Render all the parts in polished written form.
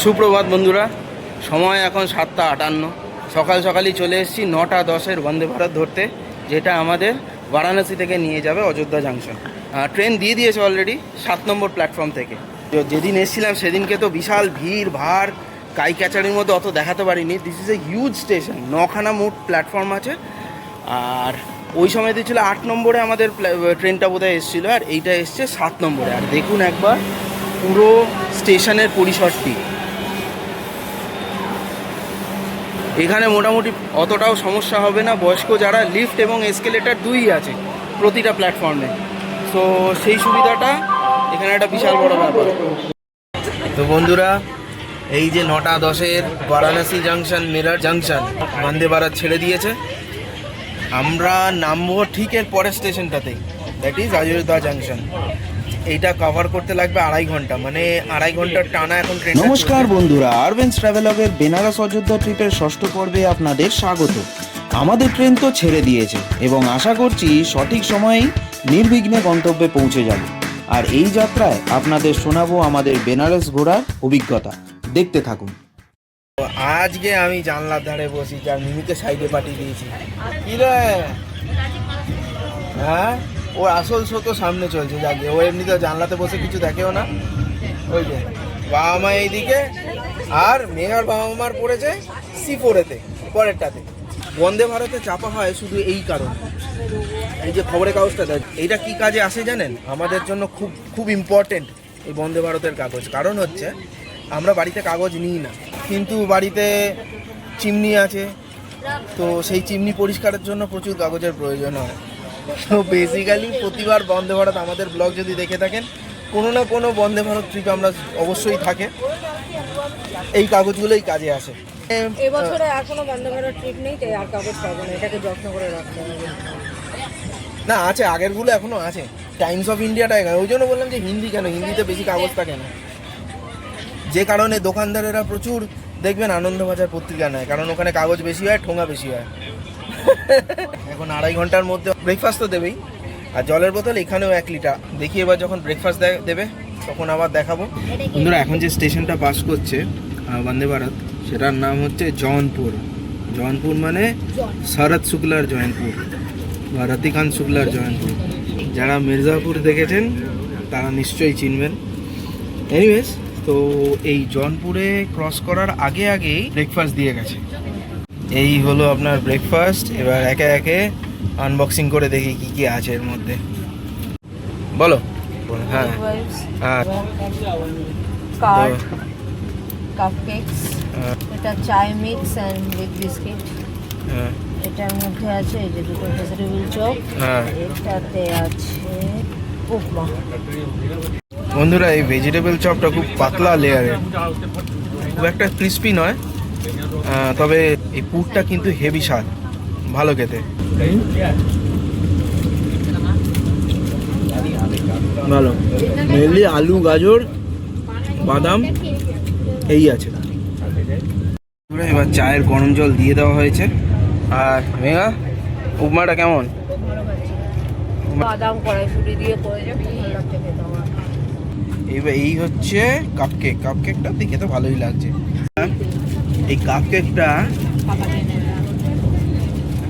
সুপ্রভাত বন্ধুরা, সময় এখন 7:58। সকাল সকালই চলে এসেছি 9:10-এর বন্দে ভারত ধরতে, যেটা আমাদের বারাণসী থেকে নিয়ে যাবে অযোধ্যা জাংশন। ট্রেন দিয়ে দিয়েছে অলরেডি 7 নম্বর প্ল্যাটফর্ম থেকে। যেদিন এসেছিলাম সেদিনকে তো বিশাল ভিড় ভাড়, কাই ক্যাচারির মধ্যে অত দেখাতে পারিনি। This is a huge station, 9খানা মোট প্ল্যাটফর্ম আছে। আর ওই সময় দিয়েছিল 8 নম্বরে আমাদের ট্রেনটা বোধহয় এসেছিলো, আর এইটা এসছে 7 নম্বরে। আর দেখুন একবার পুরো স্টেশনের পরিসরটি। এখানে মোটামুটি অতটাও সমস্যা হবে না, বয়স্ক যারা, লিফট এবং এসকেলেটার দুই আছে প্রতিটা প্ল্যাটফর্মে, তো সেই সুবিধাটা এখানে একটা বিশাল বড় ব্যাপার। তো বন্ধুরা, এই যে 9:10-এর বারাণসী জাংশন মিরাট জাংশন বন্দে ভারত ছেড়ে দিয়েছে। আমরা নামবো ঠিক এর পরের স্টেশনটাতেই, দ্যাট ইজ অযোধ্যা জাংশন। এইটা কভার করতে লাগবে 2.5 ঘন্টা, মানে 2.5 ঘন্টার টানা এখন ট্রেন। নমস্কার বন্ধুরা, আরবেন্স ট্রাভেলগের বেনারস অযোধ্যা ট্রিপের 6ষ্ঠ পর্বে আপনাদের স্বাগত। আমাদের ট্রেন তো ছেড়ে দিয়েছে এবং আশা করছি সঠিক সময়েই নির্বিঘ্নে গন্তব্যে পৌঁছে যাব। আর এই যাত্রায় আপনাদের শোনাবো আমাদের বেনারস ঘোরার অভিজ্ঞতা। দেখতে থাকুন। আজকে আমি জানলার ধারে বসি, যার মিমিকে সাইডে পাঠিয়ে দিয়েছি। কি রে, হ্যাঁ, ও আসল শো তো সামনে চলছে, যাকে ও এমনিতে জানলাতে বসে কিছু দেখেও না। ওই যে বাবা মা এইদিকে, আর মেঘার বাবা মার পড়েছে C4-এতে, পরেরটাতে। বন্দে ভারতে চাপা হয় শুধু এই কারণ, এই যে খবরের কাগজটা দেয়, এইটা কি কাজে আসে জানেন? আমাদের জন্য খুব খুব ইম্পর্টেন্ট এই বন্দে ভারতের কাগজ। কারণ হচ্ছে আমরা বাড়িতে কাগজ নিই না, কিন্তু বাড়িতে চিমনি আছে, তো সেই চিমনি পরিষ্কারের জন্য প্রচুর কাগজের প্রয়োজন হয়। তো বেসিক্যালি প্রতিবার বন্দে ভারত, আমাদের ব্লগ যদি দেখে থাকেন, কোনো না কোনো বন্দে ভারত ট্রিপ আমরা অবশ্যই থাকে, এই কাগজগুলোই কাজে আসে। এবছরে আর কোনো বন্দে ভারত ট্রিপ নেই, তাই আর কাগজ পাবো না, এটাকে যত্ন করে রাখতে হবে। না, আছে, আগেরগুলো এখনো আছে। টাইমস অফ ইন্ডিয়াটা, ওই জন্য বললাম যে হিন্দি কেন, হিন্দিতে বেশি কাগজ থাকে না, যে কারণে দোকানদারেরা প্রচুর দেখবেন আনন্দবাজার পত্রিকা নেয়, কারণ ওখানে কাগজ বেশি হয়, ঠোঙা বেশি হয়। এখন 2.5 ঘন্টার মধ্যে ব্রেকফাস্ট তো দেবেই, আর জলের বোতল এখানেও 1 লিটার। দেখি এবার যখন ব্রেকফাস্ট দেবে তখন আবার দেখাবো। বন্ধুরা, এখন যে স্টেশনটা পাস করছে বন্দে ভারত, সেটার নাম হচ্ছে জৌনপুর। জৌনপুর মানে শরৎ শুক্লার জৌনপুর বা রতিকান্ত শুক্লার জৌনপুর। যারা মির্জাপুর দেখেছেন তারা নিশ্চয়ই চিনবেন। এনিওয়েজ, তো এই জৌনপুরে ক্রস করার আগেই ব্রেকফাস্ট দিয়ে গেছে। এই হলো আপনার ব্রেকফাস্ট। এবার একে একে আনবক্সিং করে দেখি কি কি আছে এর মধ্যে। বলো। হ্যাঁ, কার্ড, কাপকেকস, এটা চাই মিক্স এন্ড উইথ বিস্কিট। হ্যাঁ, এটার মধ্যে আছে এই যে দুটো ভেজিটেবল চপ, হ্যাঁ। এটাতে আছে উপমা। বন্ধুরা, এই ভেজিটেবল চপটা খুব পাতলা লেয়ারের, খুব একটা ক্রিস্পি নয়, তবে এই পুরটা কিন্তু হেভি স্বাদ, ভালো খেতে, ভালো। মেনলি আলু, গাজর, বাদাম এই আছে। এবার চায়ের গরম জল দিয়ে দেওয়া হয়েছে। আর মেঘা, উপমাটা কেমন? বাদাম কড়াইশুঁটি দিয়ে করেছে, ভালো লাগছে খেতে আমার। এইবার এই হচ্ছে কাপকেক। কাপকেকটা দেখে তো ভালোই লাগছে। এই কাপকেকটা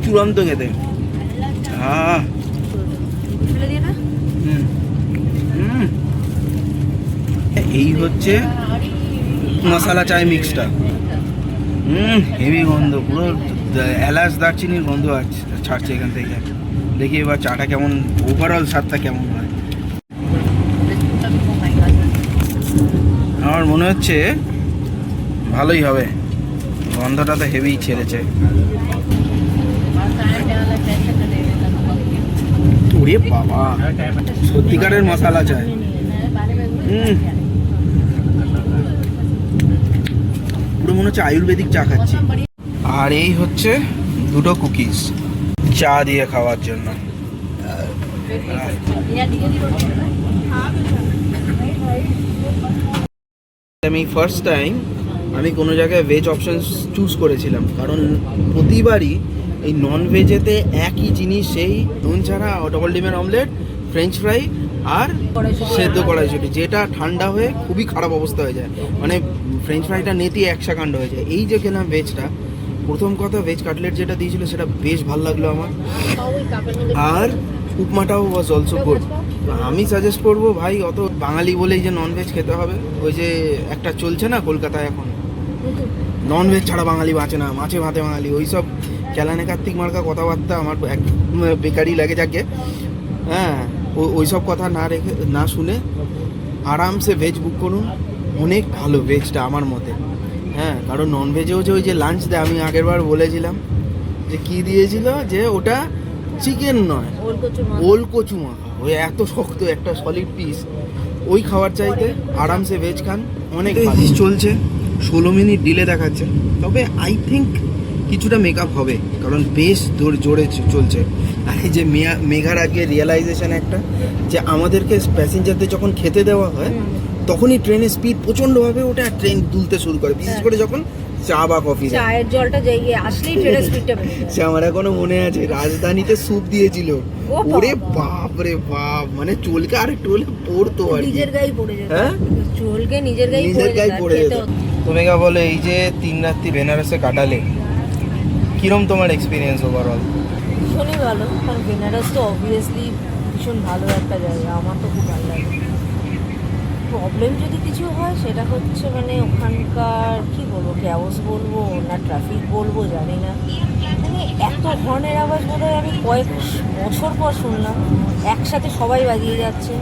চূড়ান্ত খেতে। এই হচ্ছে মশলা চায় মিক্সটা। হেভি গন্ধ, পুরো এলাচ দারচিনির গন্ধ ছাড়ছে এখান থেকে। দেখি এবার চাটা কেমন, ওভারঅল স্বাদটা কেমন হয়। আমার মনে হচ্ছে ভালোই হবে, গন্ধটা তো হেভি ছেড়েছে। ওরে বাবা, সত্যিকারের মশলা চায়। পুরো মনে হচ্ছে আয়ুর্বেদিক চা খাচ্ছি। আর এই হচ্ছে দুটো কুকিজ চা দিয়ে খাওয়ার জন্য। আমি ফার্স্ট টাইম আমি কোনো জায়গায় ভেজ অপশন চুজ করেছিলাম, কারণ প্রতিবারই এই নন ভেজেতে একই জিনিস, সেই নুন ছাড়া ডবল ডিমের অমলেট, ফ্রেঞ্চ ফ্রাই আর সেদ্ধ কড়াইশুটি, যেটা ঠান্ডা হয়ে খুবই খারাপ অবস্থা হয়ে যায়, মানে ফ্রেঞ্চ ফ্রাইটা নেতিয়ে একসাকাণ্ড হয়ে যায়। এই যে খেলাম ভেজটা, প্রথম কথা ভেজ কাটলেট যেটা দিয়েছিল সেটা বেশ ভালো লাগলো আমার, আর উপমাটাও ওয়াজ অলসো গুড। আমি সাজেস্ট করবো ভাই, অত বাঙালি বলেই যে ননভেজ খেতে হবে, ওই যে একটা চলছে না কলকাতায় এখন, ননভেজ ছাড়া বাঙালি বাঁচে না, মাছে ভাতে বাঙালি, ওই সব ক্যালানে কার্তিক মার্কা কথাবার্তা আমার একদম বেকারই লাগে যাকে। হ্যাঁ, ওই সব কথা না শুনে আরামসে ভেজ বুক করুন, অনেক ভালো ভেজটা আমার মতে। হ্যাঁ, কারণ ননভেজেও যে ওই যে লাঞ্চ দেয়, আমি আগেরবার বলেছিলাম যে কি দিয়েছিল, যে ওটা চিকেন নয়, ওল কচু মাখা, ওই এত শক্ত একটা সলিড পিস, ওই খাওয়ার চাইতে আরামসে ভেজ খান, অনেক চলছে। 16 মিনিট ডিলে দেখাচ্ছে, তবে আই থিঙ্ক কিছুটা মেকআপ হবে, কারণ বেশ জোরে চলছে। আর এই যে মেঘার আগে রিয়েলাইজেশন একটা, যে আমাদেরকে প্যাসেঞ্জারদের যখন খেতে দেওয়া হয় তখনই ট্রেনের স্পিড প্রচণ্ডভাবে ওঠে, আর ট্রেন দুলতে শুরু করে, বিশেষ করে যখন চা বা কফি, চায়ের জলটা জায়গায় আসলেই ট্রেনের স্পিডটা বেড়ে যায়। সে আমার এখনো মনে আছে, রাজধানীতে স্যুপ দিয়েছিল, ওরে বাপ রে বাপ, মানে চুলকে আর একটু হলে পড়তো আর কি। নিজের গায়ে পড়ে যেত, হ্যাঁ চুলকে নিজের গায়ে পড়ে যেত। তুমি কা বলে এই যে 3 রাত্রি বেনারসে কাটালে, কিরম তোমার এক্সপিরিয়েন্স ওভারঅল? ভীষণই ভালো, কারণ বেনারস তো অবভিয়াসলি ভীষণ ভালো একটা জায়গা, আমার তো খুব ভালো লাগে। প্রবলেম যদি কিছু হয় সেটা হচ্ছে মানে ওখানকার কি বলবো, ক্যাওস বলবো না ট্রাফিক বলবো জানি না, মানে এত হর্নের আওয়াজ বোধহয় আমি কয়েক বছর পর শুনলাম, একসাথে সবাই বাজিয়ে যাচ্ছে,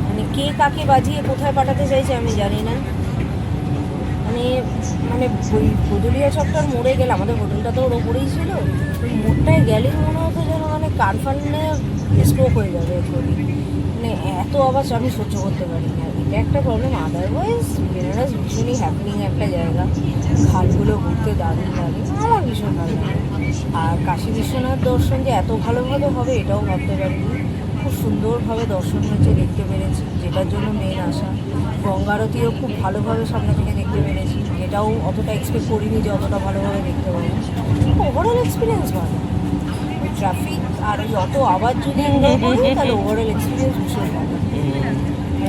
মানে কে কাকে বাজিয়ে কোথায় পাঠাতে চাইছে আমি জানি না। মানে মানে ওই গদুলিয়া চকটার মোড়ে গেলে, আমাদের হোটেলটা তো ওর ওপরেই ছিল, ওই মোড়টায় গেলেই মনে হতো যেন মানে কারফানে স্ট্রোক হয়ে যাবে একটুখানি, মানে এত আওয়াজ আমি সহ্য করতে পারি না, এটা একটা প্রবলেম। আদারওয়াইজ বেনারস ভীষণই হ্যাপনিং একটা জায়গা, ঘাটগুলো ঘুরতে দারুণ লাগে, আমার ভীষণ ভালো লাগে। আর কাশী বিশ্বনাথ দর্শন যে এত ভালোভাবে হবে এটাও ভাবতে পারিনি, খুব সুন্দরভাবে দর্শন হয়েছে, দেখতে পেরেছি, যেটার জন্য মেন আসা। গঙ্গা আরতিও খুব ভালোভাবে সামনে থেকে দেখতে পেরেছি, এটাও অতটা এক্সপেক্ট করিনি যে অতটা ভালোভাবে দেখতে পাবো। ওভারঅল এক্সপিরিয়েন্স ভালো, ট্রাফিক আর ওই অত আওয়াজ যদি ইগনোর করি তাহলে ওভারঅল এক্সপিরিয়েন্স ভীষণ ভালো।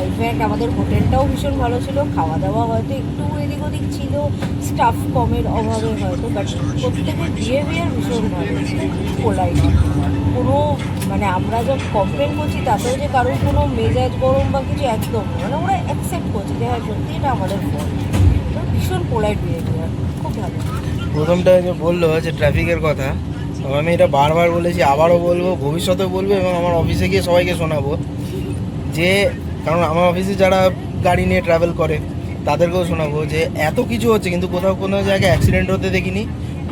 ইনফ্যাক্ট আমাদের হোটেলটাও ভীষণ ভালো ছিল, খাওয়া দাওয়া হয়তো একটু এদিক ওদিক ছিল স্টাফ কমের অভাবে হয়তো, বাট প্রত্যেকের বিহেভিয়ার ভীষণ ভালো, পোলাইট, কোনো মানে আমরা যখন কমপ্লেন করছি তাতেও যে কারোর কোনো মেজাজ গরম বা কিছু একদম, মানে ওরা অ্যাকসেপ্ট করছে যে হ্যাঁ সত্যি এটা আমাদের ফোন, ভীষণ পোলাইট বিহেভিয়ার, খুব ভালো। প্রথমটা যে বললো যে ট্রাফিকের কথা, আমি এটা বারবার বলেছি, আবারও বলবো, ভবিষ্যতেও বলবো, এবং আমার অফিসে গিয়ে সবাইকে শোনাবো, যে কারণ আমার অফিসে যারা গাড়ি নিয়ে ট্রাভেল করে তাদেরকেও শোনাবো, যে এত কিছু হচ্ছে কিন্তু কোথাও কোনো জায়গায় অ্যাক্সিডেন্ট হতে দেখিনি,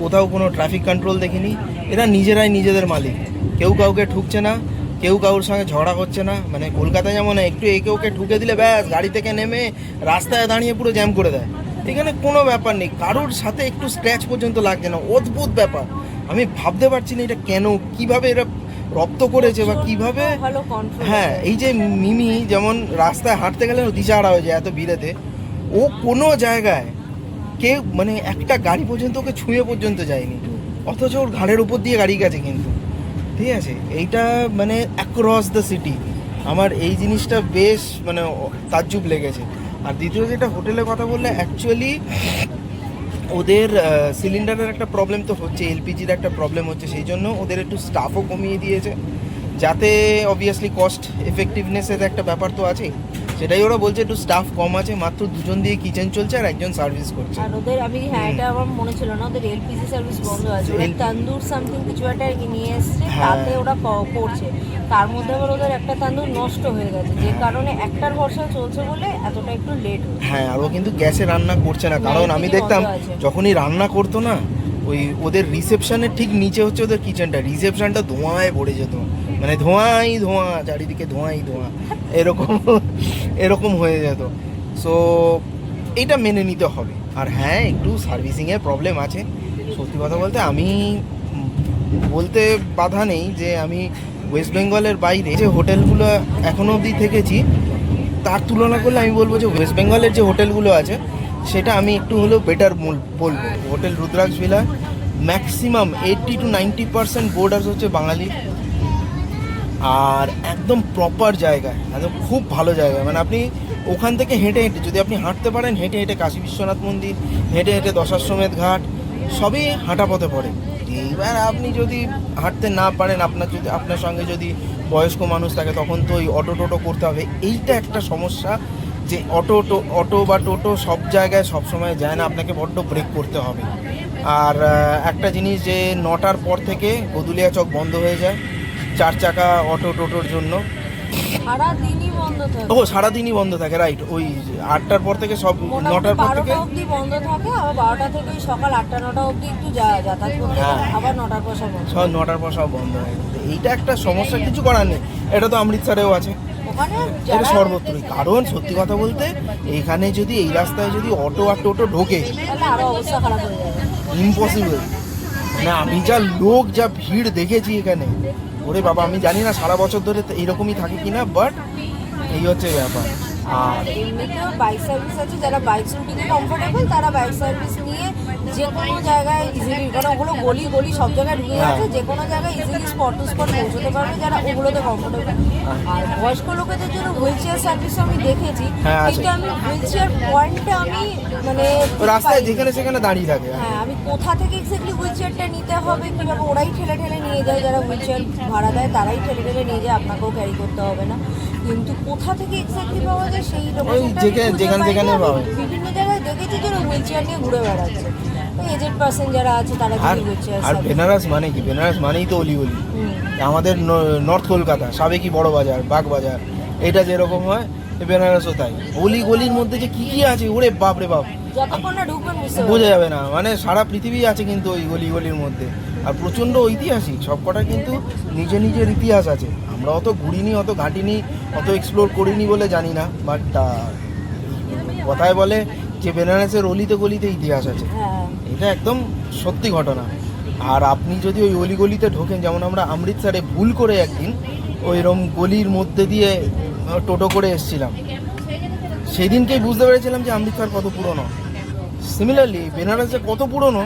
কোথাও কোনো ট্রাফিক কন্ট্রোল দেখিনি, এরা নিজেরাই নিজেদের মালিক, কেউ কাউকে ঠুকছে না, কেউ কারোর সঙ্গে ঝগড়া করছে না। মানে কলকাতায় যেমন একটু একে ওকে ঠুকে দিলে ব্যাস গাড়ি থেকে নেমে রাস্তায় দাঁড়িয়ে পুরো জ্যাম করে দেয়, এখানে কোনো ব্যাপার নেই, কারোর সাথে একটু স্ক্র্যাচ পর্যন্ত লাগছে না, অদ্ভুত ব্যাপার। আমি ভাবতে পারছি না এটা কেন, কিভাবে এরা রপ্ত করেছে বা কিভাবে। ভালো কন্ট্রোল। হ্যাঁ, এই যে মিমি যেমন রাস্তায় হাঁটতে গেলে দিশাহারা হয়ে যায় এত ভিড়েতে, ও কোনো জায়গায় কেউ মানে একটা গাড়ি পর্যন্ত ওকে ছুঁয়ে পর্যন্ত যায়নি, অথচ ওর ঘাড়ের উপর দিয়ে গাড়ি গেছে কিন্তু, ঠিক আছে। এইটা মানে অ্যাক্রস দ্য সিটি আমার এই জিনিসটা বেশ মানে তাজ্জুব লেগেছে। আর দ্বিতীয় যেটা হোটেলের কথা বললে, অ্যাকচুয়ালি ওদের সিলিন্ডারের একটা প্রবলেম তো হচ্ছে, এলপিজির একটা প্রবলেম হচ্ছে, সেই জন্য ওদের একটু স্টাফও কমিয়ে দিয়েছে, যাতে অবভিয়াসলি কস্ট এফেক্টিভনেসের একটা ব্যাপার তো আছেই, সেটাই ওরা বলছে একটু স্টাফ কম আছে, মাত্র 2 জন দিয়ে কিচেন চলছে আর 1 জন সার্ভিস করছে। আর ওদের আমি হ্যাঁ এটা আমার মনে ছিল না, ওদের এলপিজি সার্ভিস বন্ধ আছে, ওরা তান্দুর সামথিং কিছু একটা আর কি নিয়ে এসছে, তাতে ওরা করছে, তার মধ্যে আবার ওদের একটা তান্দুর নষ্ট হয়ে গেছে, যে কারণে একটার ভরসা চলছে বলে এতটা একটু লেট হচ্ছে। হ্যাঁ, আর ও কিন্তু গ্যাসে রান্না করছে না, কারণ আমি দেখতাম যখনই রান্না করতো না, ওই ওদের রিসেপশনের ঠিক নিচে হচ্ছে ওদের কিচেনটা, রিসেপশনটা ধোঁয়ায় ভরে যেত, মানে ধোঁয়াই ধোঁয়া, চারিদিকে ধোঁয়াই ধোঁয়া, এরকম হয়ে যেত। সো এইটা মেনে নিতে হবে। আর হ্যাঁ, একটু সার্ভিসিংয়ের প্রবলেম আছে, সত্যি কথা বলতে আমি বলতে বাধা নেই যে আমি ওয়েস্ট বেঙ্গলের বাইরে যে হোটেলগুলো এখনও অবধি থেকেছি তার তুলনা করলে আমি বলবো যে ওয়েস্ট বেঙ্গলের যে হোটেলগুলো আছে সেটা আমি একটু হলেও বেটার বলবো। Hotel rudraksha villa maximum 80 to 90% borders হচ্ছে বাঙালি, আর একদম প্রপার জায়গায়, একদম খুব ভালো জায়গায়। মানে আপনি ওখান থেকে হেঁটে হেঁটে, যদি আপনি হাঁটতে পারেন, হেঁটে হেঁটে কাশী বিশ্বনাথ মন্দির, হেঁটে হেঁটে দশাশ্বমেধ ঘাট, সবই হাঁটা পথে পড়ে। এইবার আপনি যদি হাঁটতে না পারেন, আপনার সঙ্গে যদি বয়স্ক মানুষ থাকে, তখন তো ওই অটো টোটো করতে হবে। এইটা একটা সমস্যা, যে অটো বা টোটো সব জায়গায় সব সময় যায় না, আপনাকে বড্ড ব্রেক করতে হবে। আর একটা জিনিস, যে 9টার পর থেকে গদুলিয়া চক বন্ধ হয়ে যায় 4 চাকা অটো টোটোর জন্য। সারাদিনই বন্ধ থাকে। ও সারাদিনই বন্ধ থাকে, রাইট। ওই 8টার পর থেকে সব, 9টার পর থেকে 12টা অবধি বন্ধ থাকে, আবার 12টা থেকে ওই সকাল 8টা 9টা অবধি একটু যাতায়াত করতে হ্যাঁ। হয়, আবার 9টার পর সব বন্ধ। সব 9টার পর সব বন্ধ হয়ে যায়। এইটা একটা সমস্যা, কিছু করার নেই। এটা তো অমৃতসরেও আছে, ওখানে এটা যারা সর্বত্রই। কারণ সত্যি কথা বলতে, এইখানে যদি এই রাস্তায় যদি অটো আর টোটো ঢোকে, তাহলে আরো অবস্থা খারাপ হয়ে যাবে। ইম্পসিবল। মানে আমি যা লোক, যা ভিড় দেখেছি এখানে, ওরে বাবা, আমি জানি না সারা বছর ধরে এইরকমই থাকে কিনা, বাট এই হচ্ছে ব্যাপার। আর এমনিতেও বাইক সার্ভিস আছে, যারা বাইক রুটিনে কমফোর্টেবল তারা বাইক সার্ভিস নিয়ে যে কোনো জায়গায় ইজিলি, কারণ ওগুলো গলি গলি সব জায়গায় ঢুকে হ্যাঁ। আছে, যে কোনো জায়গায় ইজিলি স্পট টু স্পট পৌঁছতে পারবে যারা ওগুলোতে কমফোর্টেবল। আর বয়স্ক লোকেদের জন্য হুইল চেয়ার সার্ভিস আমি দেখেছি, হ্যাঁ, আছে। কিন্তু আমি হুইল চেয়ার পয়েন্টটা আমি মানে রাস্তায় পাইনি। যেখানে সেখানে দাঁড়িয়ে থাকে। হ্যাঁ, আমি কোথা থেকে এক্স্যাক্টলি হুইল চেয়ারটা নিতে হবে, কীভাবে ওরাই ঠেলে ঠেলে নিয়ে যায়, যারা হুইল চেয়ার ভাড়া দেয় তারাই ঠেলে ঠেলে নিয়ে যায়, আপনাকেও ক্যারি করতে হবে না। কিন্তু কোথা থেকে এক্স্যাক্টলি পাওয়া যায় সেই লোকেশনটা আমি খুঁজে যেখানে পাইনি। যেখানে আমি পাবে। বিভিন্ন জায়গায় দেখেছি যারা হুইল চেয়ার নিয়ে ঘুরে বেড়াচ্ছে, এজেড পার্সন যারা আছে তারা আর যদি হুইল চেয়ার আর বেনারস মানে কি? বেনারস মানেই তো অলি অলি। আমাদের নর্থ কলকাতা, সাবেকি বড় বাজার, বাগ বাজার, এটা যেরকম হয়, বেনারসও তাই। অলি গলির মধ্যে যে কি কি আছে, ওরে বাপ রে বাপ, যতক্ষণ না ঢুকবেন বুঝতে বোঝা পারবেন। যাবে না। মানে সারা পৃথিবী আছে কিন্তু ওই গলি গলির মধ্যে, আর প্রচণ্ড ঐতিহাসিক সবকটা, কিন্তু নিজে নিজের ইতিহাস আছে। আমরা অত ঘুরিনি, অত ঘাটিনি, অত এক্সপ্লোর করিনি বলে জানি না, বাট কথায় বলে যে বেনারসের অলিতে গলিতে ইতিহাস আছে। হ্যাঁ, এটা একদম সত্যি ঘটনা। আর আপনি যদি ওই অলিগলিতে ঢোকেন, যেমন আমরা অমৃতসরে ভুল করে একদিন ওইরকম গলির মধ্যে দিয়ে টোটো করে এসেছিলাম, সেদিনকেই বুঝতে পেরেছিলাম যে অমৃতসর কত পুরনো। সিমিলারলি বেনারসে কত পুরনো,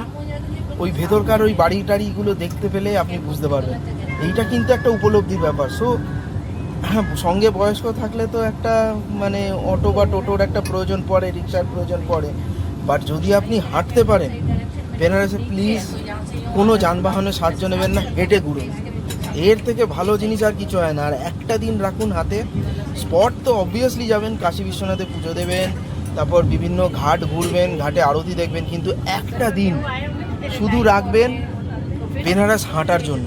ওই ভেতরকার ওই বাড়ি টাড়িগুলো দেখতে পেলে আপনি বুঝতে পারবেন। এইটা কিন্তু একটা উপলব্ধির ব্যাপার। সো হ্যাঁ, সঙ্গে বয়স্ক থাকলে তো একটা মানে অটো বা টোটোর একটা প্রয়োজন পড়ে, রিক্সার প্রয়োজন পড়ে, বাট যদি আপনি হাঁটতে পারেন বেনারসে, প্লিজ কোনো যানবাহনে সাহায্য নেবেন না, হেঁটে ঘুরুন। এর থেকে ভালো জিনিস আর কিছু হয় না। আর একটা দিন রাখুন হাতে। স্পট তো অবভিয়াসলি যাবেন, কাশী বিশ্বনাথে পুজো দেবেন, তারপর বিভিন্ন ঘাট ঘুরবেন, ঘাটে আরতি দেখবেন, কিন্তু একটা দিন শুধু রাখবেন বেনারস হাঁটার জন্য।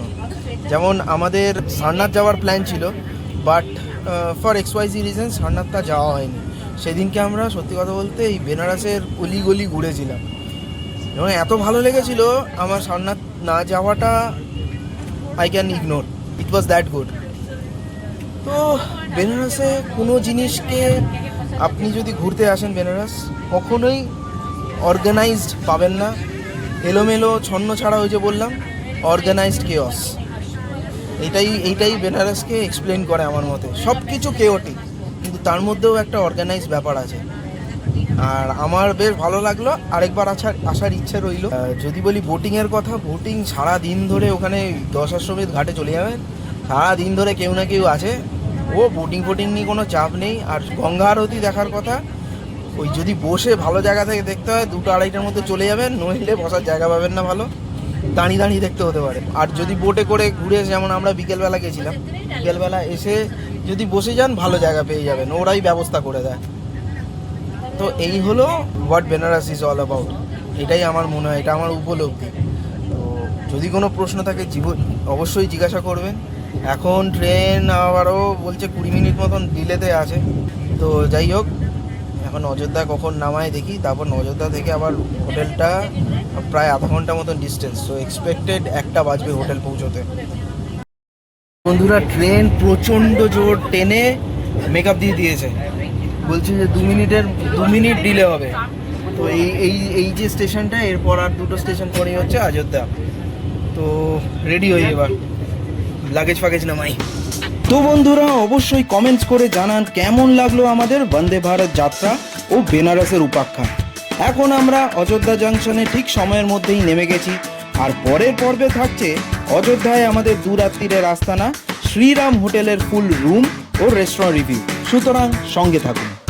যেমন আমাদের সারনাথ যাওয়ার প্ল্যান ছিল, বাট ফর XYZ রিজন সারনাথটা যাওয়া হয়নি। সেদিনকে আমরা সত্যি কথা বলতে এই বেনারসের অলি গলি ঘুরেছিলাম, এবং এত ভালো লেগেছিল আমার সারনাথ না যাওয়াটা, I can ignore, it was that good. তো বেনারসে কোনো জিনিসকে আপনি যদি ঘুরতে আসেন বেনারস, কখনোই অর্গানাইজড পাবেন না। এলোমেলো ছন্ন ছাড়া, ওই যে বললাম, অর্গানাইজড কেওস। এইটাই বেনারসকে এক্সপ্লেন করে আমার মতে। সব কিছু কেওটিক, কিন্তু তার মধ্যেও একটা অর্গানাইজ ব্যাপার আছে। আর আমার বেশ ভালো লাগলো, আরেকবার আসার ইচ্ছে রইল। যদি বলি বোটিংয়ের কথা, বোটিং সারা দিন ধরে ওখানে দশাশ্বমেধ ঘাটে চলে যাবেন, সারা দিন ধরে কেউ না কেউ আছে, ও বোটিং নিয়ে কোনো চাপ নেই। আর গঙ্গা আরতি দেখার কথা, ওই যদি বসে ভালো জায়গা থেকে দেখতে হয় 2টা-2:30টার মধ্যে চলে যাবেন, নইলে বসার জায়গা পাবেন না ভালো, দাঁড়িয়ে দাঁড়িয়ে দেখতে হতে পারে। আর যদি বোটে করে ঘুরে, যেমন আমরা বিকেলবেলা গেছিলাম, বিকেলবেলা এসে যদি বসে যান ভালো জায়গা পেয়ে যাবেন, ওরাই ব্যবস্থা করে দেয়। তো এই হলো what Benares is all about. এটাই আমার মনে হয়, এটা আমার উপলব্ধি। তো যদি কোনো প্রশ্ন থাকে অবশ্যই জিজ্ঞাসা করবেন। এখন ট্রেন আবারও বলছে 20 মিনিট মতন ডিলেতে আছে। তো যাই হোক, এখন অযোধ্যা কখন নামায় দেখি, তারপর অযোধ্যা থেকে আবার হোটেলটা প্রায় আধা ঘন্টা মতন ডিস্টেন্স, তো এক্সপেক্টেড 1টা বাজবে হোটেল পৌঁছোতে। বন্ধুরা, ট্রেন প্রচণ্ড জোর টেনে মেকআপ দিয়ে দিয়েছে, বলছে যে 2 মিনিট ডিলে হবে। তো এই যে স্টেশনটা, এরপর আর 2টো স্টেশন পরেই হচ্ছে অযোধ্যা। তো রেডি হয়ে এবার লাগেজ ফাগেজ নামাই। তো বন্ধুরা, অবশ্যই কমেন্টস করে জানান কেমন লাগলো আমাদের বন্দে ভারত যাত্রা ও বেনারসের উপাখ্যান। এখন আমরা অযোধ্যা জাংশনে ঠিক সময়ের মধ্যেই নেমে গেছি, আর পরের পর্বে থাকছে অযোধ্যায় আমাদের 2 রাত্রিরের আস্তানা শ্রীরাম হোটেলের ফুল রুম ও রেস্টুরেন্ট রিভিউ। সুতরাং সঙ্গে থাকুন।